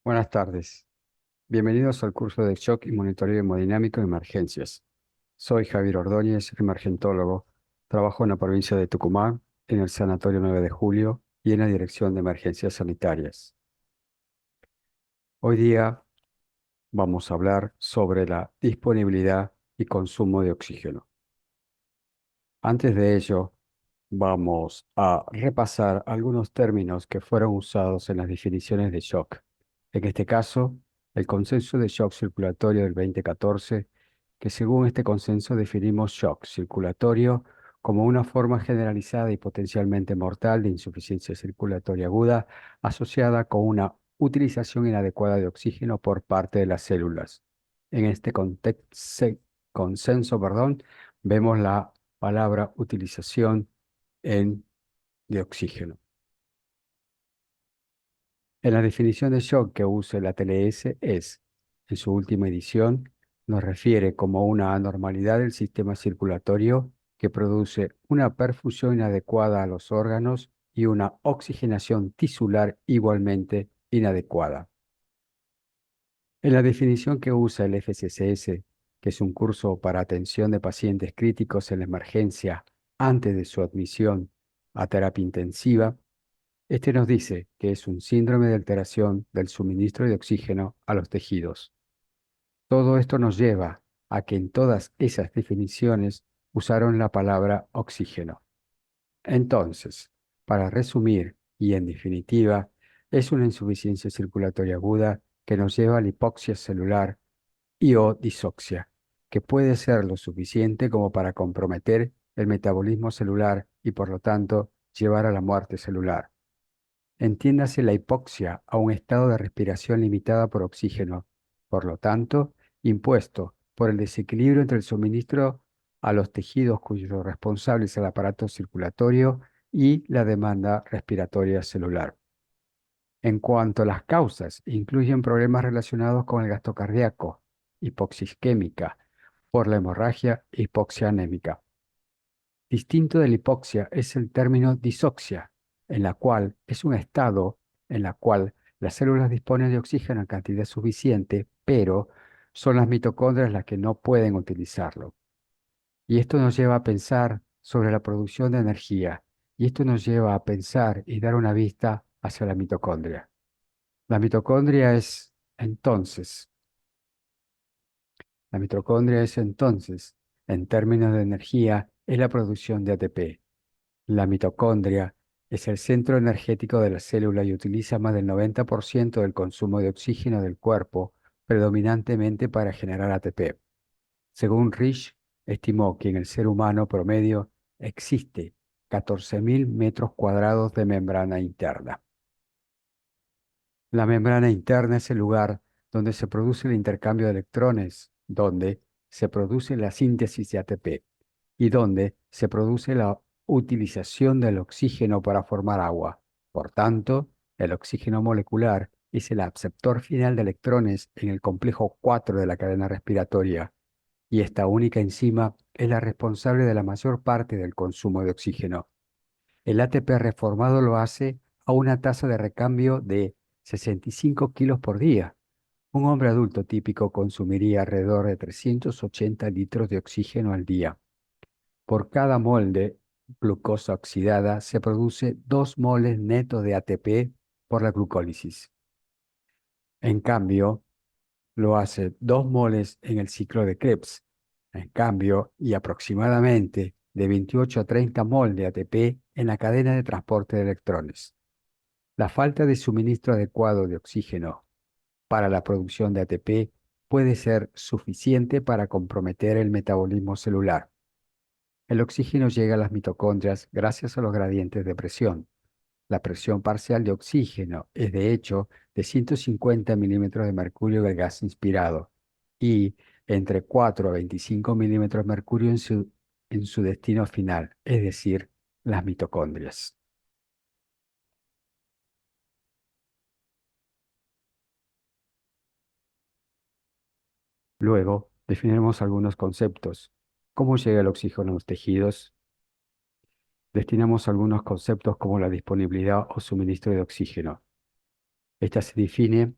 Buenas tardes. Bienvenidos al curso de Shock y Monitoreo Hemodinámico de Emergencias. Soy Javier Ordóñez, emergentólogo. Trabajo en la provincia de Tucumán, en el Sanatorio 9 de Julio y en la Dirección de Emergencias Sanitarias. Hoy día vamos a hablar sobre la disponibilidad y consumo de oxígeno. Antes de ello, vamos a repasar algunos términos que fueron usados en las definiciones de shock. En este caso, el consenso de shock circulatorio del 2014, que según este consenso definimos shock circulatorio como una forma generalizada y potencialmente mortal de insuficiencia circulatoria aguda asociada con una utilización inadecuada de oxígeno por parte de las células. En este consenso, vemos la palabra utilización de oxígeno. En la definición de shock que usa la TLS en su última edición, nos refiere como una anormalidad del sistema circulatorio que produce una perfusión inadecuada a los órganos y una oxigenación tisular igualmente inadecuada. En la definición que usa el FCCS, que es un curso para atención de pacientes críticos en la emergencia antes de su admisión a terapia intensiva, este nos dice que es un síndrome de alteración del suministro de oxígeno a los tejidos. Todo esto nos lleva a que en todas esas definiciones usaron la palabra oxígeno. Entonces, para resumir y en definitiva, es una insuficiencia circulatoria aguda que nos lleva a la hipoxia celular y o disoxia, que puede ser lo suficiente como para comprometer el metabolismo celular y por lo tanto llevar a la muerte celular. Entiéndase la hipoxia a un estado de respiración limitada por oxígeno, por lo tanto, impuesto por el desequilibrio entre el suministro a los tejidos cuyos responsables al aparato circulatorio y la demanda respiratoria celular. En cuanto a las causas, incluyen problemas relacionados con el gasto cardíaco, hipoxia isquémica, por la hemorragia e hipoxia anémica. Distinto de la hipoxia es el término disoxia, en la cual es un estado en la cual las células disponen de oxígeno en cantidad suficiente, pero son las mitocondrias las que no pueden utilizarlo. Y esto nos lleva a pensar sobre la producción de energía, y esto nos lleva a pensar y dar una vista hacia la mitocondria. La mitocondria es entonces, la mitocondria es entonces, en términos de energía, es la producción de ATP. La mitocondria es el centro energético de la célula y utiliza más del 90% del consumo de oxígeno del cuerpo, predominantemente para generar ATP. Según Rich, estimó que en el ser humano promedio existe 14.000 metros cuadrados de membrana interna. La membrana interna es el lugar donde se produce el intercambio de electrones, donde se produce la síntesis de ATP y donde se produce la utilización del oxígeno para formar agua. Por tanto, el oxígeno molecular es el aceptor final de electrones en el complejo 4 de la cadena respiratoria, y esta única enzima es la responsable de la mayor parte del consumo de oxígeno. El ATP reformado lo hace a una tasa de recambio de 65 kilos por día. Un hombre adulto típico consumiría alrededor de 380 litros de oxígeno al día. Por cada mol de glucosa oxidada se produce 2 moles netos de ATP por la glucólisis. En cambio, lo hace 2 moles en el ciclo de Krebs. En cambio, y aproximadamente de 28 a 30 mol de ATP en la cadena de transporte de electrones. La falta de suministro adecuado de oxígeno para la producción de ATP puede ser suficiente para comprometer el metabolismo celular. El oxígeno llega a las mitocondrias gracias a los gradientes de presión. La presión parcial de oxígeno es de hecho de 150 milímetros de mercurio del gas inspirado y entre 4 a 25 milímetros de mercurio en su destino final, es decir, las mitocondrias. Luego, definiremos algunos conceptos. ¿Cómo llega el oxígeno a los tejidos? Destinamos algunos conceptos como la disponibilidad o suministro de oxígeno. Esta se define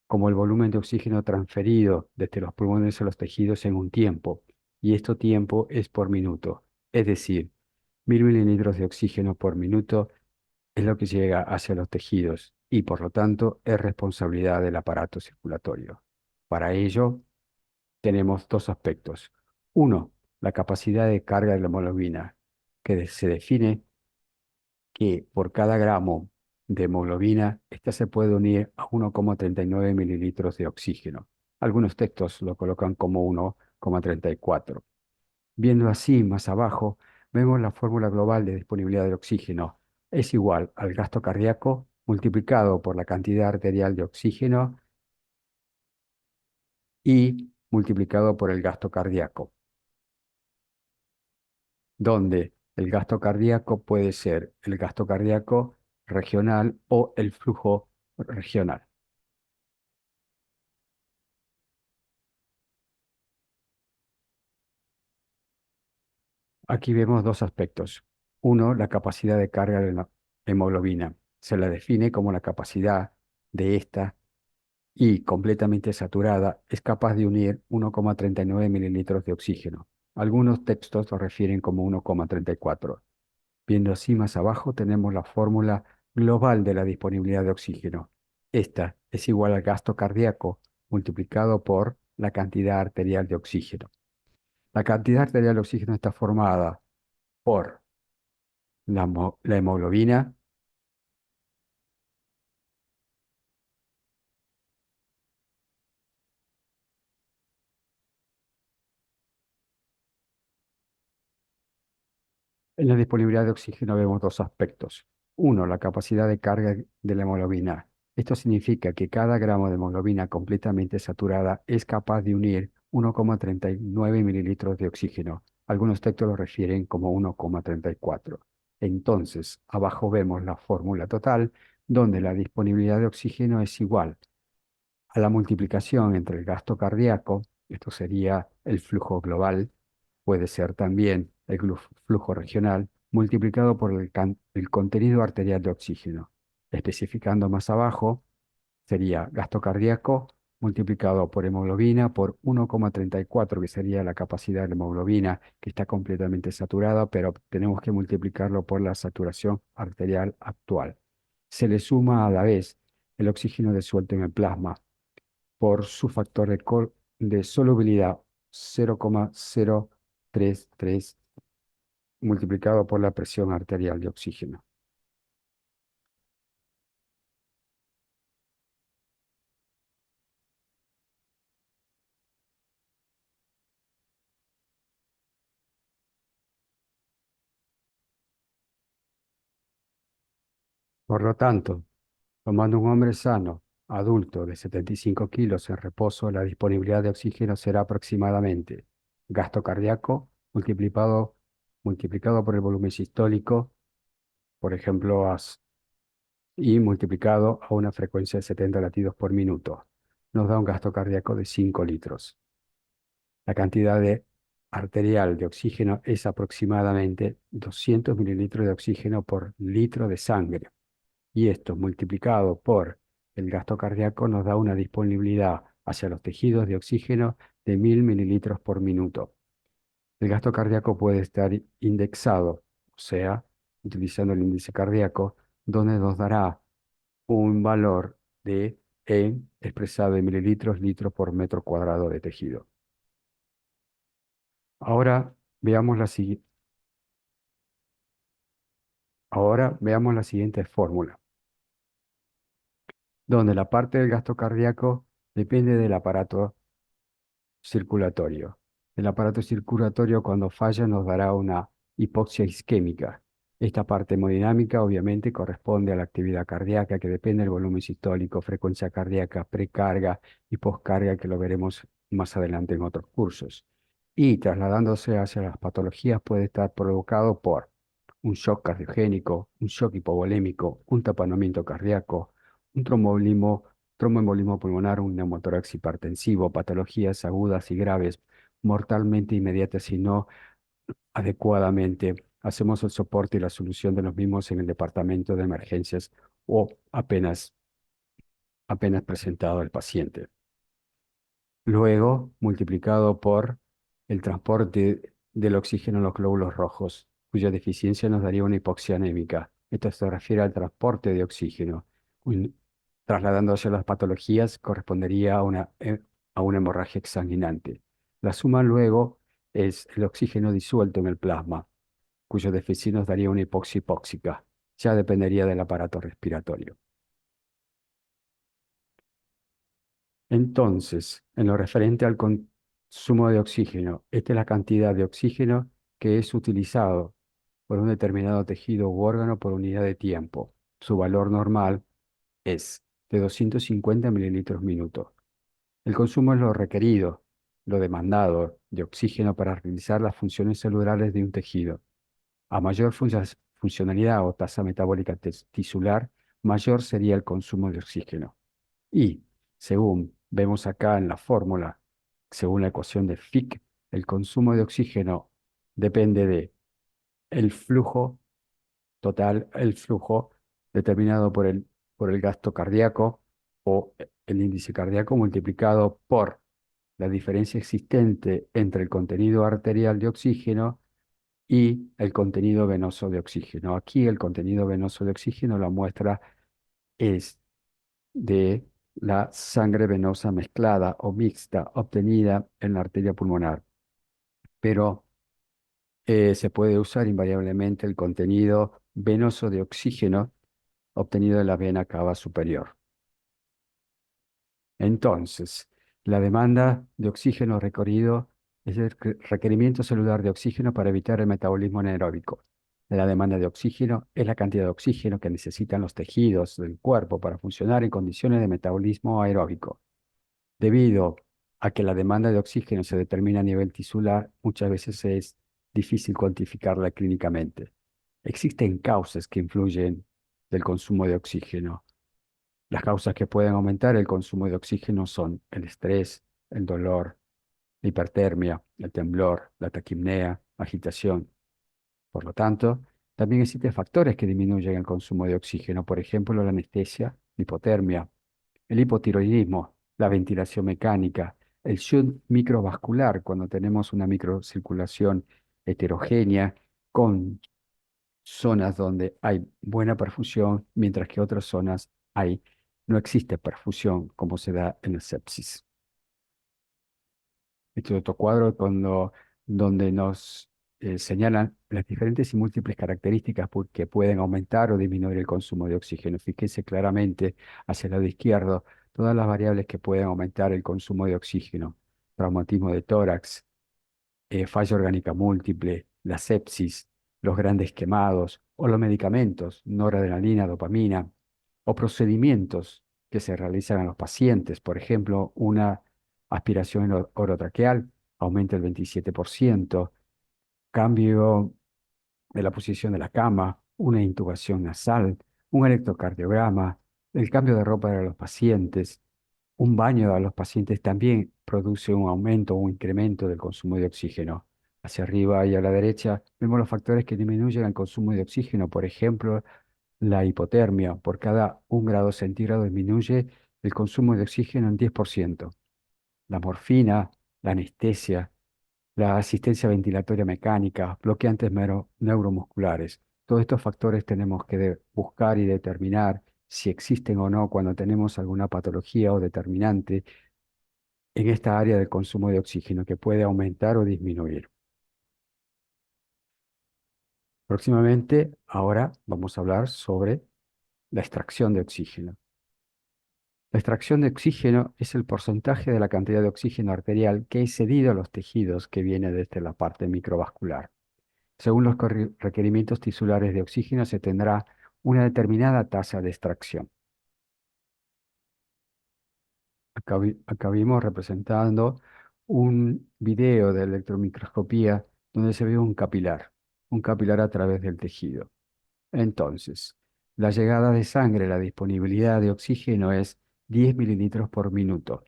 como el volumen de oxígeno transferido desde los pulmones a los tejidos en un tiempo, y este tiempo es por minuto, es decir, 1000 mililitros de oxígeno por minuto es lo que llega hacia los tejidos y por lo tanto es responsabilidad del aparato circulatorio. Para ello, tenemos dos aspectos. Uno, la capacidad de carga de la hemoglobina, que se define que por cada gramo de hemoglobina, esta se puede unir a 1,39 mililitros de oxígeno. Algunos textos lo colocan como 1,34. Viendo así más abajo, vemos la fórmula global de disponibilidad de oxígeno. Es igual al gasto cardíaco multiplicado por la cantidad arterial de oxígeno y multiplicado por el gasto cardíaco, donde el gasto cardíaco puede ser el gasto cardíaco regional o el flujo regional. Aquí vemos dos aspectos. Uno, la capacidad de carga de la hemoglobina. Se la define como la capacidad de esta y completamente saturada es capaz de unir 1,39 mililitros de oxígeno. Algunos textos lo refieren como 1,34. Viendo así más abajo tenemos la fórmula global de la disponibilidad de oxígeno. Esta es igual al gasto cardíaco multiplicado por la cantidad arterial de oxígeno. La cantidad arterial de oxígeno está formada por la hemoglobina. En la disponibilidad de oxígeno vemos dos aspectos. Uno, la capacidad de carga de la hemoglobina. Esto significa que cada gramo de hemoglobina completamente saturada es capaz de unir 1,39 mililitros de oxígeno. Algunos textos lo refieren como 1,34. Entonces, abajo vemos la fórmula total, donde la disponibilidad de oxígeno es igual a la multiplicación entre el gasto cardíaco, esto sería el flujo global, puede ser también el flujo regional, multiplicado por el contenido arterial de oxígeno. Especificando más abajo, sería gasto cardíaco multiplicado por hemoglobina por 1,34, que sería la capacidad de la hemoglobina, que está completamente saturada, pero tenemos que multiplicarlo por la saturación arterial actual. Se le suma a la vez el oxígeno disuelto en el plasma, por su factor de solubilidad 0,033 multiplicado por la presión arterial de oxígeno. Por lo tanto, tomando un hombre sano, adulto de 75 kilos en reposo, la disponibilidad de oxígeno será aproximadamente gasto cardíaco multiplicado por el volumen sistólico, por ejemplo, y multiplicado a una frecuencia de 70 latidos por minuto. Nos da un gasto cardíaco de 5 litros. La cantidad arterial de oxígeno es aproximadamente 200 mililitros de oxígeno por litro de sangre. Y esto multiplicado por el gasto cardíaco nos da una disponibilidad hacia los tejidos de oxígeno de 1000 mililitros por minuto. El gasto cardíaco puede estar indexado, o sea, utilizando el índice cardíaco, donde nos dará un valor de expresado en mililitros, litros por metro cuadrado de tejido. Ahora veamos ahora veamos la siguiente fórmula, donde la parte del gasto cardíaco depende del aparato circulatorio. El aparato circulatorio cuando falla nos dará una hipoxia isquémica. Esta parte hemodinámica obviamente corresponde a la actividad cardíaca que depende del volumen sistólico, frecuencia cardíaca, precarga y poscarga que lo veremos más adelante en otros cursos. Y trasladándose hacia las patologías puede estar provocado por un shock cardiogénico, un shock hipovolémico, un taponamiento cardíaco, un tromboembolismo pulmonar, un neumotórax hipertensivo, patologías agudas y graves, mortalmente inmediatas si no adecuadamente hacemos el soporte y la solución de los mismos en el departamento de emergencias o apenas apenas presentado al paciente. Luego, multiplicado por el transporte del oxígeno en los glóbulos rojos, cuya deficiencia nos daría una hipoxia anémica. Esto se refiere al transporte de oxígeno. Un- Trasladándose a las patologías, correspondería a una hemorragia exsanguinante. La suma luego es el oxígeno disuelto en el plasma, cuyo déficit nos daría una hipoxia hipóxica. Ya dependería del aparato respiratorio. Entonces, en lo referente al consumo de oxígeno, esta es la cantidad de oxígeno que es utilizado por un determinado tejido u órgano por unidad de tiempo. Su valor normal es de 250 mililitros minuto. El consumo es lo requerido, lo demandado de oxígeno para realizar las funciones celulares de un tejido. A mayor funcionalidad o tasa metabólica tisular, mayor sería el consumo de oxígeno. Y, según vemos acá en la fórmula, según la ecuación de Fick, el consumo de oxígeno depende de el flujo total, el flujo determinado por el gasto cardíaco o el índice cardíaco multiplicado por la diferencia existente entre el contenido arterial de oxígeno y el contenido venoso de oxígeno. Aquí el contenido venoso de oxígeno, la muestra es de la sangre venosa mezclada o mixta obtenida en la arteria pulmonar, pero se puede usar invariablemente el contenido venoso de oxígeno obtenido de la vena cava superior. Entonces, la demanda de oxígeno requerido es el requerimiento celular de oxígeno para evitar el metabolismo anaeróbico. La demanda de oxígeno es la cantidad de oxígeno que necesitan los tejidos del cuerpo para funcionar en condiciones de metabolismo aeróbico. Debido a que la demanda de oxígeno se determina a nivel tisular, muchas veces es difícil cuantificarla clínicamente. Existen causas que influyen del consumo de oxígeno. Las causas que pueden aumentar el consumo de oxígeno son el estrés, el dolor, la hipertermia, el temblor, la taquipnea, agitación. Por lo tanto, también existen factores que disminuyen el consumo de oxígeno, por ejemplo, la anestesia, la hipotermia, el hipotiroidismo, la ventilación mecánica, el shunt microvascular, cuando tenemos una microcirculación heterogénea con zonas donde hay buena perfusión, mientras que otras zonas no existe perfusión, como se da en el sepsis. Este es otro cuadro donde nos señalan las diferentes y múltiples características que pueden aumentar o disminuir el consumo de oxígeno. Fíjense claramente hacia el lado izquierdo todas las variables que pueden aumentar el consumo de oxígeno. Traumatismo de tórax, falla orgánica múltiple, la sepsis, los grandes quemados o los medicamentos, noradrenalina, dopamina, o procedimientos que se realizan a los pacientes. Por ejemplo, una aspiración orotraqueal aumenta el 27%, cambio de la posición de la cama, una intubación nasal, un electrocardiograma, el cambio de ropa de los pacientes, un baño a los pacientes también produce un aumento o un incremento del consumo de oxígeno. Hacia arriba y a la derecha vemos los factores que disminuyen el consumo de oxígeno. Por ejemplo, la hipotermia. Por cada 1 grado centígrado disminuye el consumo de oxígeno en 10%. La morfina, la anestesia, la asistencia ventilatoria mecánica, bloqueantes neuromusculares. Todos estos factores tenemos que buscar y determinar si existen o no cuando tenemos alguna patología o determinante en esta área del consumo de oxígeno que puede aumentar o disminuir. Próximamente, ahora vamos a hablar sobre la extracción de oxígeno. La extracción de oxígeno es el porcentaje de la cantidad de oxígeno arterial que es cedido a los tejidos que viene desde la parte microvascular. Según los requerimientos tisulares de oxígeno, se tendrá una determinada tasa de extracción. Acá vimos representando un video de electromicroscopía donde se ve un capilar a través del tejido. Entonces, la llegada de sangre, la disponibilidad de oxígeno es 10 mililitros por minuto.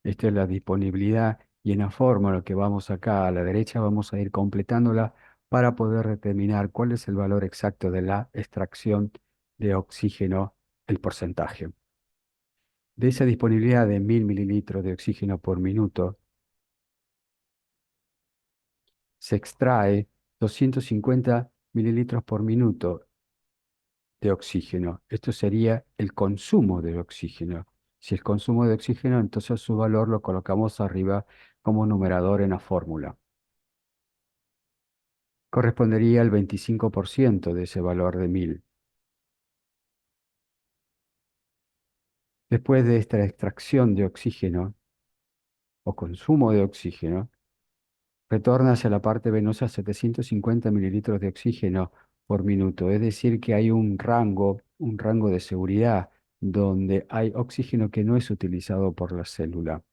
Esta es la disponibilidad y en la fórmula que vamos acá a la derecha vamos a ir completándola para poder determinar cuál es el valor exacto de la extracción de oxígeno el porcentaje. De esa disponibilidad de 1000 mililitros de oxígeno por minuto, se extrae 250 mililitros por minuto de oxígeno. Esto sería el consumo de oxígeno. Si el consumo de oxígeno, entonces su valor lo colocamos arriba como numerador en la fórmula. Correspondería al 25% de ese valor de 1000. Después de esta extracción de oxígeno o consumo de oxígeno, retorna hacia la parte venosa 750 mililitros de oxígeno por minuto. Es decir, que hay un rango de seguridad donde hay oxígeno que no es utilizado por la célula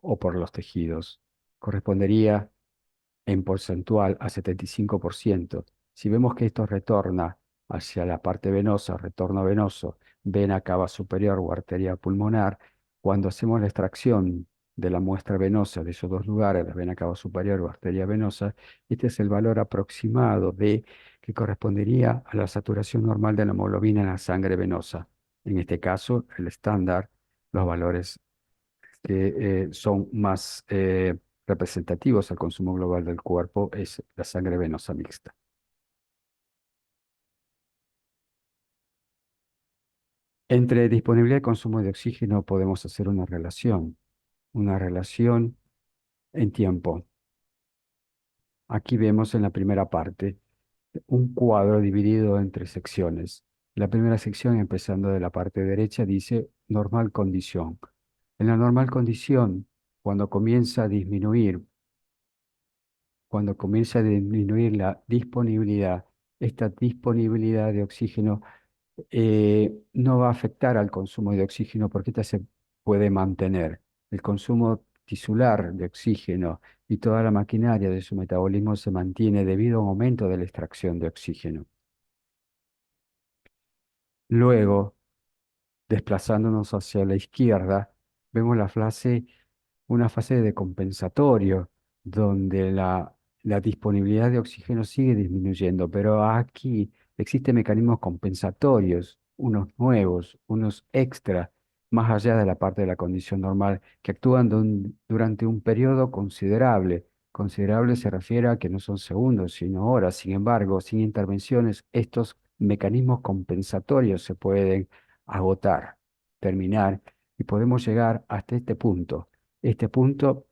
o por los tejidos. Correspondería en porcentual a 75%. Si vemos que esto retorna hacia la parte venosa, retorno venoso, vena cava superior o arteria pulmonar, cuando hacemos la extracción de la muestra venosa de esos dos lugares, la vena cava superior o arteria venosa, este es el valor aproximado de que correspondería a la saturación normal de la hemoglobina en la sangre venosa. En este caso, el estándar, los valores que son más representativos al consumo global del cuerpo es la sangre venosa mixta. Entre disponibilidad y consumo de oxígeno podemos hacer una relación en tiempo. Aquí vemos en la primera parte un cuadro dividido entre secciones. La primera sección, empezando de la parte derecha, dice normal condición. En la normal condición, cuando comienza a disminuir cuando comienza a disminuir la disponibilidad, esta disponibilidad de oxígeno no va a afectar al consumo de oxígeno porque esta se puede mantener. El consumo tisular de oxígeno y toda la maquinaria de su metabolismo se mantiene debido a un aumento de la extracción de oxígeno. Luego, desplazándonos hacia la izquierda, vemos una fase de compensatorio, donde la disponibilidad de oxígeno sigue disminuyendo, pero aquí existen mecanismos compensatorios, unos nuevos, unos extra, más allá de la parte de la condición normal, que actúan durante un periodo considerable. Considerable se refiere a que no son segundos, sino horas. Sin embargo, sin intervenciones, estos mecanismos compensatorios se pueden agotar, terminar, y podemos llegar hasta este punto. Este punto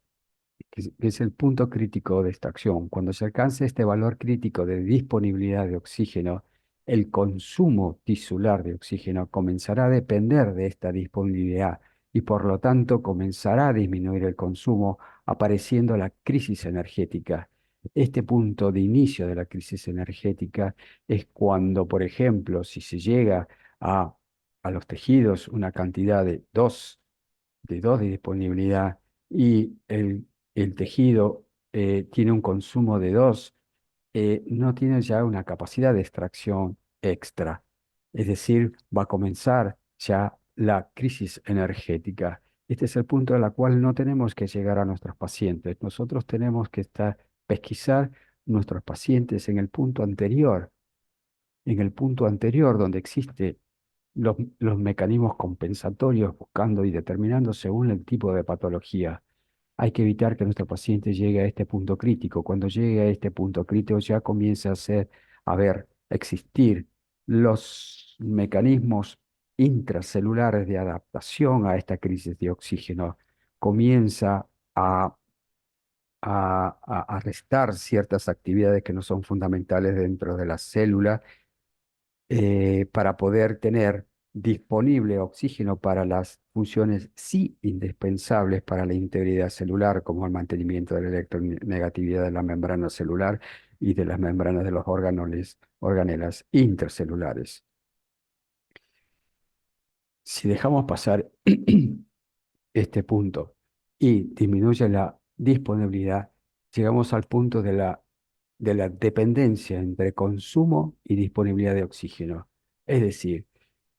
que es el punto crítico de esta acción. Cuando se alcance este valor crítico de disponibilidad de oxígeno, el consumo tisular de oxígeno comenzará a depender de esta disponibilidad y por lo tanto comenzará a disminuir el consumo, apareciendo la crisis energética. Este punto de inicio de la crisis energética es cuando, por ejemplo, si se llega a, a los tejidos una cantidad de dos de disponibilidad y el tejido tiene un consumo de dos, no tiene ya una capacidad de extracción extra. Es decir, va a comenzar ya la crisis energética. Este es el punto en el cual no tenemos que llegar a nuestros pacientes. Nosotros tenemos que pesquisar nuestros pacientes en el punto anterior donde existe los mecanismos compensatorios buscando y determinando según el tipo de patología. Hay que evitar que nuestro paciente llegue a este punto crítico. Cuando llegue a este punto crítico ya comienza existir los mecanismos intracelulares de adaptación a esta crisis de oxígeno. Comienza a restar ciertas actividades que no son fundamentales dentro de la célula para poder tener disponible oxígeno para las funciones sí indispensables para la integridad celular, como el mantenimiento de la electronegatividad de la membrana celular y de las membranas de los organelas intracelulares. Si dejamos pasar este punto y disminuye la disponibilidad, llegamos al punto de la dependencia entre consumo y disponibilidad de oxígeno. Es decir,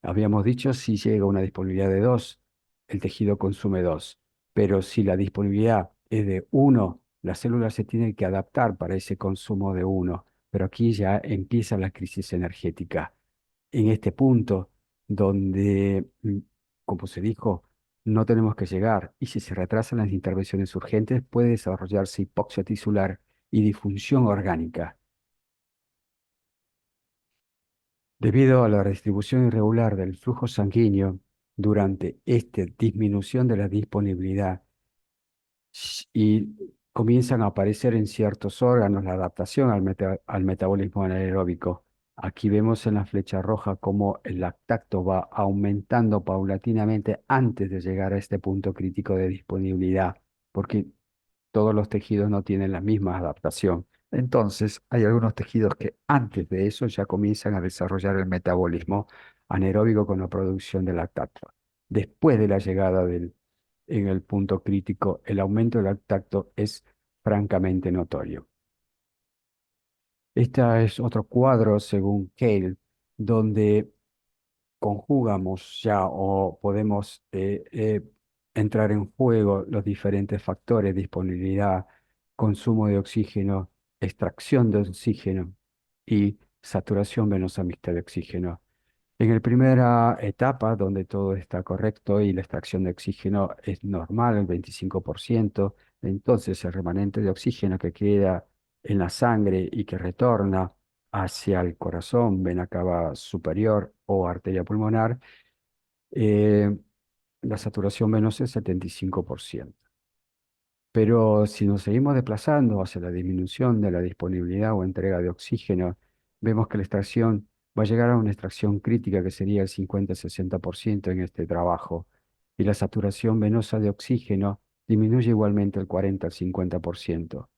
habíamos dicho, si llega una disponibilidad de 2, el tejido consume 2. Pero si la disponibilidad es de 1, la célula se tiene que adaptar para ese consumo de 1. Pero aquí ya empieza la crisis energética. En este punto, donde, como se dijo, no tenemos que llegar y si se retrasan las intervenciones urgentes puede desarrollarse hipoxia tisular y disfunción orgánica. Debido a la distribución irregular del flujo sanguíneo durante esta disminución de la disponibilidad y comienzan a aparecer en ciertos órganos la adaptación al metabolismo anaeróbico. Aquí vemos en la flecha roja cómo el lactato va aumentando paulatinamente antes de llegar a este punto crítico de disponibilidad, porque todos los tejidos no tienen la misma adaptación. Entonces, hay algunos tejidos que antes de eso ya comienzan a desarrollar el metabolismo anaeróbico con la producción de lactato. Después de la llegada en el punto crítico, el aumento del lactato es francamente notorio. Este es otro cuadro, según Cale, donde conjugamos ya o podemos entrar en juego los diferentes factores, disponibilidad, consumo de oxígeno, extracción de oxígeno y saturación venosa mixta de oxígeno. En la primera etapa, donde todo está correcto y la extracción de oxígeno es normal, el 25%, entonces el remanente de oxígeno que queda en la sangre y que retorna hacia el corazón, vena cava superior o arteria pulmonar, eh, la saturación venosa es 75%. Pero si nos seguimos desplazando hacia la disminución de la disponibilidad o entrega de oxígeno, vemos que la extracción va a llegar a una extracción crítica que sería el 50-60% en este trabajo, y la saturación venosa de oxígeno disminuye igualmente el 40 al 50%.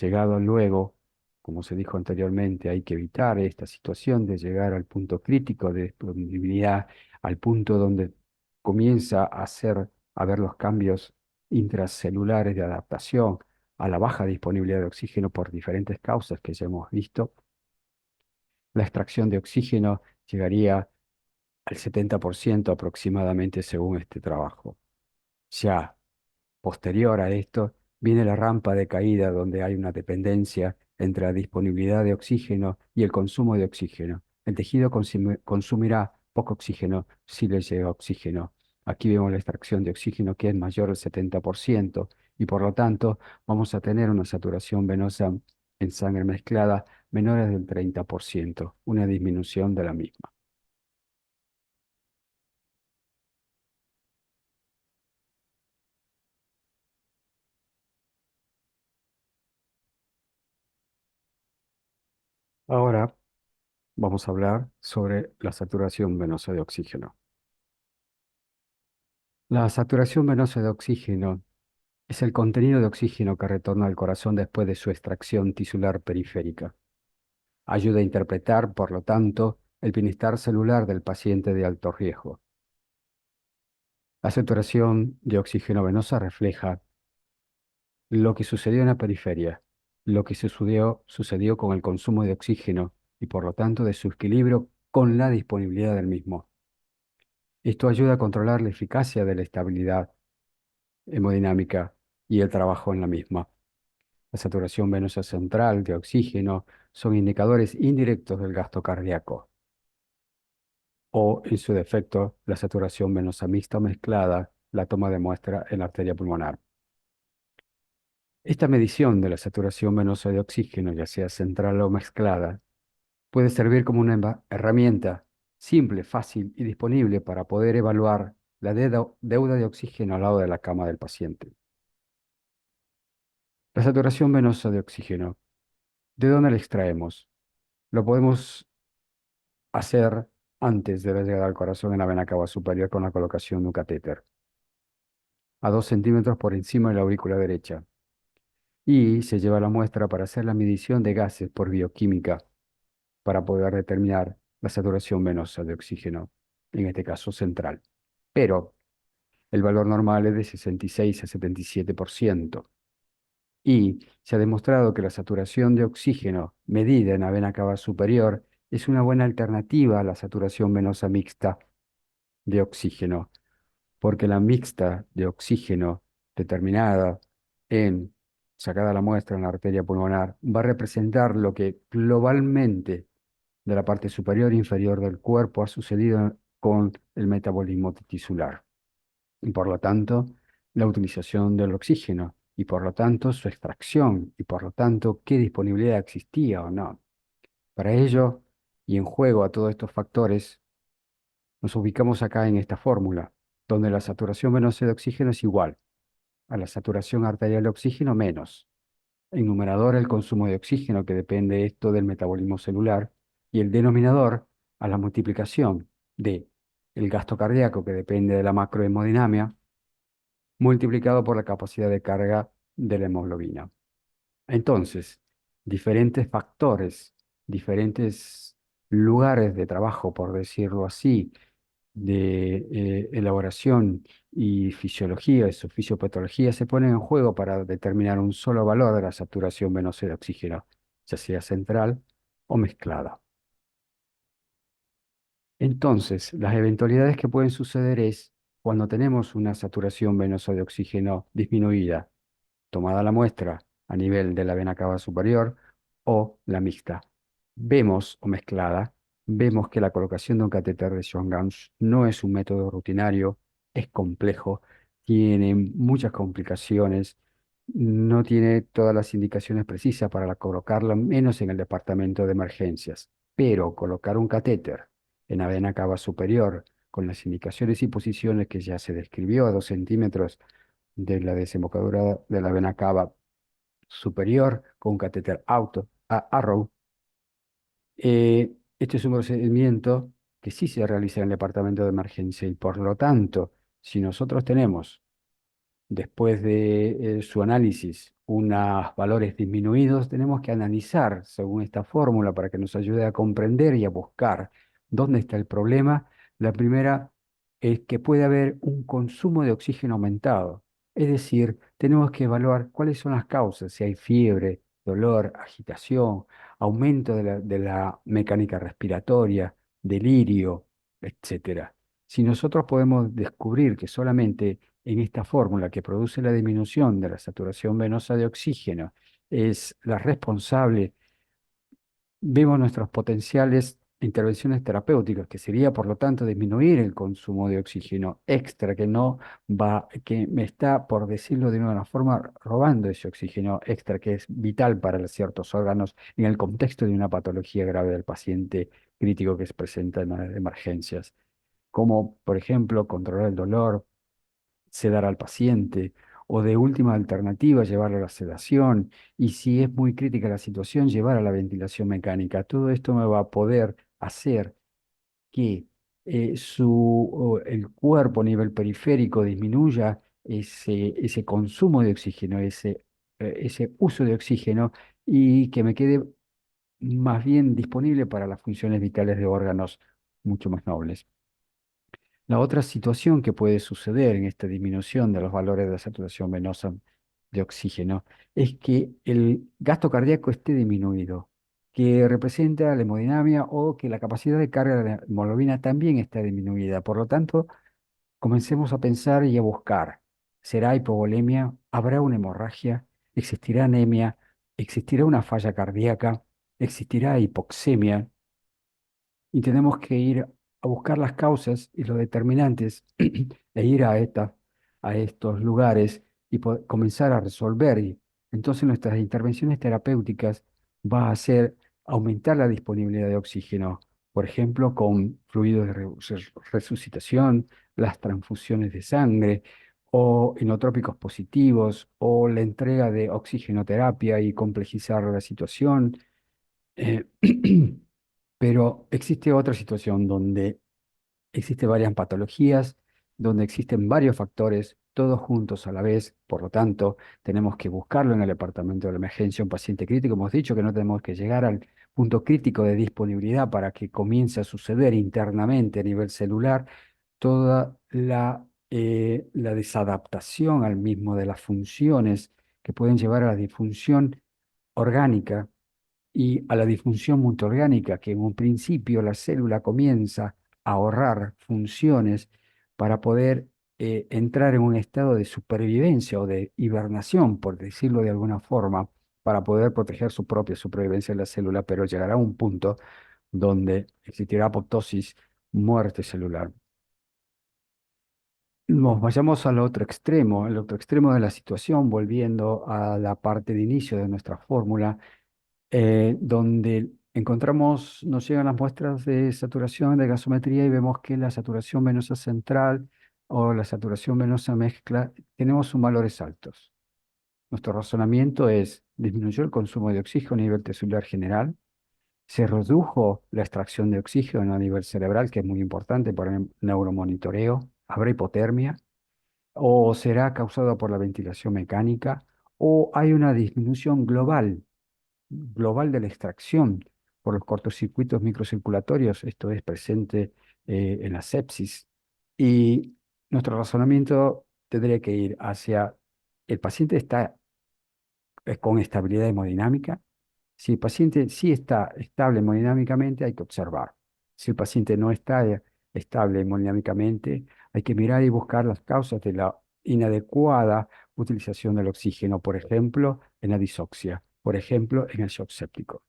Llegado luego, como se dijo anteriormente, hay que evitar esta situación de llegar al punto crítico de disponibilidad, al punto donde comienza a ver los cambios intracelulares de adaptación a la baja disponibilidad de oxígeno por diferentes causas que ya hemos visto. La extracción de oxígeno llegaría al 70% aproximadamente según este trabajo. Ya posterior a esto viene la rampa de caída donde hay una dependencia entre la disponibilidad de oxígeno y el consumo de oxígeno. El tejido consumirá poco oxígeno si le llega oxígeno. Aquí vemos la extracción de oxígeno que es mayor al 70% y por lo tanto vamos a tener una saturación venosa en sangre mezclada menor del 30%, una disminución de la misma. Ahora vamos a hablar sobre la saturación venosa de oxígeno. La saturación venosa de oxígeno es el contenido de oxígeno que retorna al corazón después de su extracción tisular periférica. Ayuda a interpretar, por lo tanto, el bienestar celular del paciente de alto riesgo. La saturación de oxígeno venosa refleja lo que sucedió en la periferia, lo que sucedió con el consumo de oxígeno y, por lo tanto, de su equilibrio con la disponibilidad del mismo. Esto ayuda a controlar la eficacia de la estabilidad hemodinámica y el trabajo en la misma. La saturación venosa central de oxígeno son indicadores indirectos del gasto cardíaco, o, en su defecto, la saturación venosa mixta o mezclada, la toma de muestra en la arteria pulmonar. Esta medición de la saturación venosa de oxígeno, ya sea central o mezclada, puede servir como una herramienta simple, fácil y disponible para poder evaluar la deuda de oxígeno al lado de la cama del paciente. La saturación venosa de oxígeno, ¿de dónde la extraemos? Lo podemos hacer antes de la llegada al corazón en la vena cava superior con la colocación de un catéter a 2 centímetros por encima de la aurícula derecha. Y se lleva la muestra para hacer la medición de gases por bioquímica para poder determinar la saturación venosa de oxígeno, en este caso central. Pero el valor normal es de 66 a 77%. Y se ha demostrado que la saturación de oxígeno medida en la vena cava superior es una buena alternativa a la saturación venosa mixta de oxígeno, porque la mixta de oxígeno determinada en, sacada la muestra en la arteria pulmonar, va a representar lo que globalmente de la parte superior e inferior del cuerpo ha sucedido con el metabolismo tisular y por lo tanto la utilización del oxígeno y por lo tanto su extracción y por lo tanto qué disponibilidad existía o no. Para ello, y en juego a todos estos factores, nos ubicamos acá en esta fórmula, donde la saturación venosa de oxígeno es igual a la saturación arterial de oxígeno menos. En numerador el consumo de oxígeno, que depende esto del metabolismo celular, y el denominador a la multiplicación de el gasto cardíaco, que depende de la macrohemodinamia, multiplicado por la capacidad de carga de la hemoglobina. Entonces, diferentes factores, diferentes lugares de trabajo, por decirlo así, de elaboración y fisiología y su fisiopatología se ponen en juego para determinar un solo valor de la saturación venosa de oxígeno, ya sea central o mezclada. Entonces, las eventualidades que pueden suceder es cuando tenemos una saturación venosa de oxígeno disminuida, tomada la muestra a nivel de la vena cava superior o la mixta. Vemos, o mezclada, vemos que la colocación de un catéter de Swan-Ganz no es un método rutinario, es complejo, tiene muchas complicaciones, no tiene todas las indicaciones precisas para colocarla, menos en el departamento de emergencias. Pero colocar un catéter en la vena cava superior, con las indicaciones y posiciones que ya se describió a 2 centímetros de la desembocadura de la vena cava superior con un catéter Arrow. Este es un procedimiento que sí se realiza en el departamento de emergencia y por lo tanto, si nosotros tenemos después de su análisis unos valores disminuidos, tenemos que analizar según esta fórmula para que nos ayude a comprender y a buscar dónde está el problema. La primera es que puede haber un consumo de oxígeno aumentado. Es decir, tenemos que evaluar cuáles son las causas, si hay fiebre, dolor, agitación, aumento de la mecánica respiratoria, delirio, etcétera. Si nosotros podemos descubrir que solamente en esta fórmula que produce la disminución de la saturación venosa de oxígeno es la responsable, vemos nuestras potenciales intervenciones terapéuticas, que sería por lo tanto disminuir el consumo de oxígeno extra, que no va, que me está, por decirlo de una forma, robando ese oxígeno extra que es vital para ciertos órganos en el contexto de una patología grave del paciente crítico que se presenta en las emergencias, como por ejemplo controlar el dolor, sedar al paciente o de última alternativa llevarlo a la sedación y si es muy crítica la situación, llevar a la ventilación mecánica. Todo esto me va a poder hacer que el cuerpo a nivel periférico disminuya ese consumo de oxígeno, ese uso de oxígeno y que me quede más bien disponible para las funciones vitales de órganos mucho más nobles. La otra situación que puede suceder en esta disminución de los valores de la saturación venosa de oxígeno es que el gasto cardíaco esté disminuido, que representa la hemodinamia o que la capacidad de carga de la hemoglobina también está disminuida. Por lo tanto, comencemos a pensar y a buscar. ¿Será hipovolemia? ¿Habrá una hemorragia? ¿Existirá anemia? ¿Existirá una falla cardíaca? ¿Existirá hipoxemia? Y tenemos que ir a buscar las causas y los determinantes e ir a estos lugares y comenzar a resolver. Y entonces nuestras intervenciones terapéuticas va a ser aumentar la disponibilidad de oxígeno, por ejemplo, con fluidos de resucitación, las transfusiones de sangre o inotrópicos positivos o la entrega de oxigenoterapia y complejizar la situación. Eh, Pero existe otra situación donde existen varias patologías, donde existen varios factores, todos juntos a la vez. Por lo tanto, tenemos que buscarlo en el departamento de la emergencia, un paciente crítico. Hemos dicho que no tenemos que llegar al punto crítico de disponibilidad para que comience a suceder internamente a nivel celular toda la desadaptación al mismo de las funciones que pueden llevar a la disfunción orgánica y a la disfunción multiorgánica, que en un principio la célula comienza a ahorrar funciones para poder entrar en un estado de supervivencia o de hibernación, por decirlo de alguna forma, para poder proteger su propia supervivencia de la célula, pero llegará a un punto donde existirá apoptosis muerte celular. Nos vayamos al otro extremo, el otro extremo de la situación, volviendo a la parte de inicio de nuestra fórmula, donde encontramos, nos llegan las muestras de saturación de gasometría y vemos que la saturación venosa central o la saturación venosa mezcla tenemos un valores altos. Nuestro razonamiento es, disminuyó el consumo de oxígeno a nivel celular general, se redujo la extracción de oxígeno a nivel cerebral, que es muy importante para el neuromonitoreo, habrá hipotermia, o será causado por la ventilación mecánica, o hay una disminución global de la extracción por los cortocircuitos microcirculatorios, esto es presente en la sepsis. Y nuestro razonamiento tendría que ir hacia el paciente está con estabilidad hemodinámica. Si el paciente sí está estable hemodinámicamente, hay que observar. Si el paciente no está estable hemodinámicamente, hay que mirar y buscar las causas de la inadecuada utilización del oxígeno, por ejemplo, en la disoxia, por ejemplo, en el shock séptico.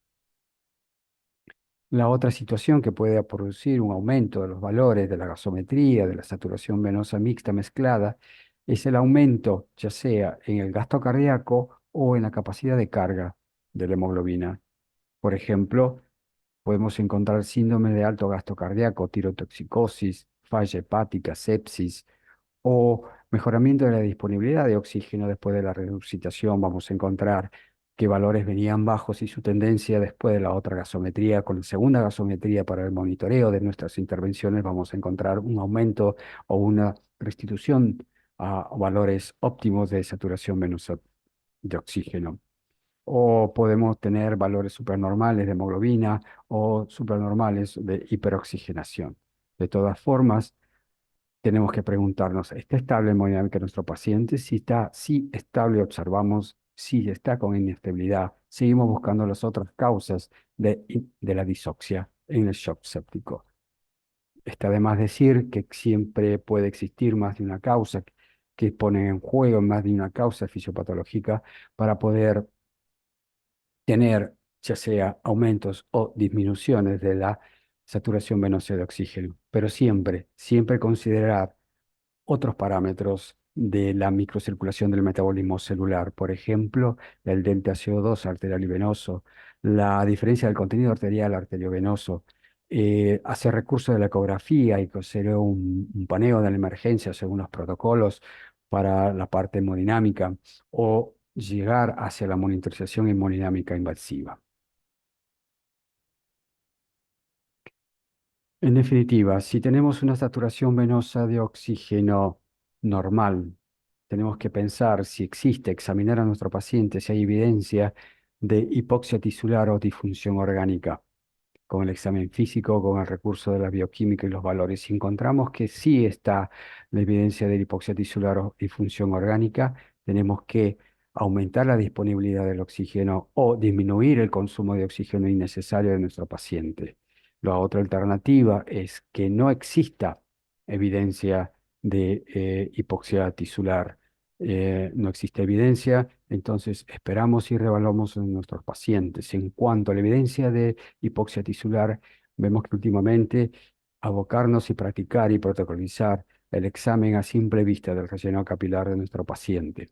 La otra situación que puede producir un aumento de los valores de la gasometría, de la saturación venosa mixta mezclada, es el aumento ya sea en el gasto cardíaco o en la capacidad de carga de la hemoglobina. Por ejemplo, podemos encontrar síndrome de alto gasto cardíaco, tirotoxicosis, falla hepática, sepsis, o mejoramiento de la disponibilidad de oxígeno después de la resucitación. Vamos a encontrar que valores venían bajos y su tendencia después de la otra gasometría, con la segunda gasometría para el monitoreo de nuestras intervenciones, vamos a encontrar un aumento o una restitución a valores óptimos de saturación venosa de oxígeno. O podemos tener valores supranormales de hemoglobina o supranormales de hiperoxigenación. De todas formas, tenemos que preguntarnos, ¿está estable hemodinámica nuestro paciente? Si está, si estable, observamos. Si está con inestabilidad, seguimos buscando las otras causas de la disoxia en el shock séptico. Está de más decir que siempre puede existir más de una causa que pone en juego más de una causa fisiopatológica para poder tener ya sea aumentos o disminuciones de la saturación venosa de oxígeno, pero siempre considerar otros parámetros de la microcirculación del metabolismo celular, por ejemplo, el delta CO2 arterial y venoso, la diferencia del contenido arterial arteriovenoso, hacer recurso de la ecografía y hacer un paneo de la emergencia según los protocolos para la parte hemodinámica o llegar hacia la monitorización hemodinámica invasiva. En definitiva, si tenemos una saturación venosa de oxígeno normal, tenemos que pensar si existe, examinar a nuestro paciente si hay evidencia de hipoxia tisular o disfunción orgánica con el examen físico, con el recurso de la bioquímica y los valores. Si encontramos que sí está la evidencia de hipoxia tisular o disfunción orgánica, tenemos que aumentar la disponibilidad del oxígeno o disminuir el consumo de oxígeno innecesario de nuestro paciente. La otra alternativa es que no exista evidencia de hipoxia tisular. No existe evidencia, entonces esperamos y revaluamos en nuestros pacientes. En cuanto a la evidencia de hipoxia tisular, vemos que últimamente abocarnos y practicar y protocolizar el examen a simple vista del relleno capilar de nuestro paciente.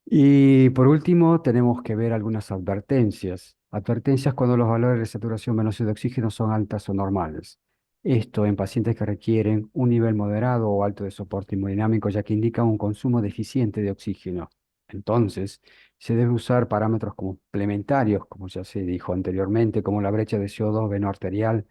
Y por último, tenemos que ver algunas advertencias. Advertencias cuando los valores de saturación venosa de oxígeno son altas o normales. Esto en pacientes que requieren un nivel moderado o alto de soporte hemodinámico, ya que indica un consumo deficiente de oxígeno. Entonces, se debe usar parámetros complementarios, como ya se dijo anteriormente, como la brecha de CO2 veno-arterial,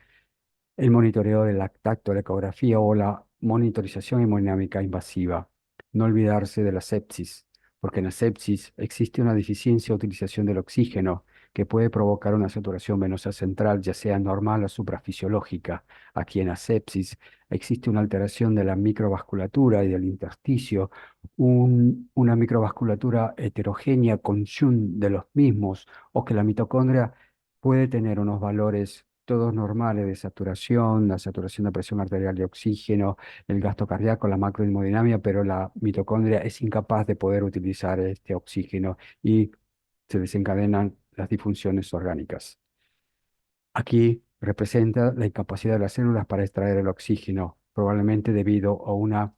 el monitoreo del lactato, la ecografía o la monitorización hemodinámica invasiva. No olvidarse de la sepsis, porque en la sepsis existe una deficiencia de utilización del oxígeno que puede provocar una saturación venosa central, ya sea normal o suprafisiológica. Aquí en la sepsis existe una alteración de la microvasculatura y del intersticio, una microvasculatura heterogénea con shunt de los mismos, o que la mitocondria puede tener unos valores todos normales de saturación, la saturación de presión arterial de oxígeno, el gasto cardíaco, la macrohemodinamia, pero la mitocondria es incapaz de poder utilizar este oxígeno y se desencadenan las disfunciones orgánicas. Aquí representa la incapacidad de las células para extraer el oxígeno, probablemente debido a una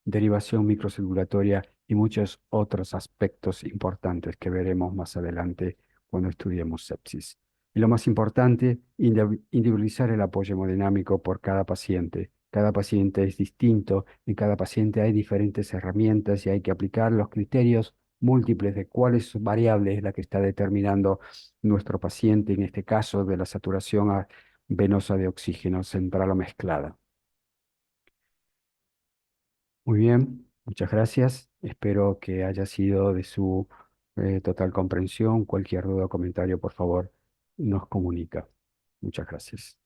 derivación microcirculatoria y muchos otros aspectos importantes que veremos más adelante cuando estudiemos sepsis. Y lo más importante, individualizar el apoyo hemodinámico por cada paciente. Cada paciente es distinto, en cada paciente hay diferentes herramientas y hay que aplicar los criterios múltiples de cuál es variable es la que está determinando nuestro paciente, en este caso de la saturación venosa de oxígeno central o mezclada. Muy bien, muchas gracias. Espero que haya sido de su total comprensión. Cualquier duda o comentario, por favor, nos comunica. Muchas gracias.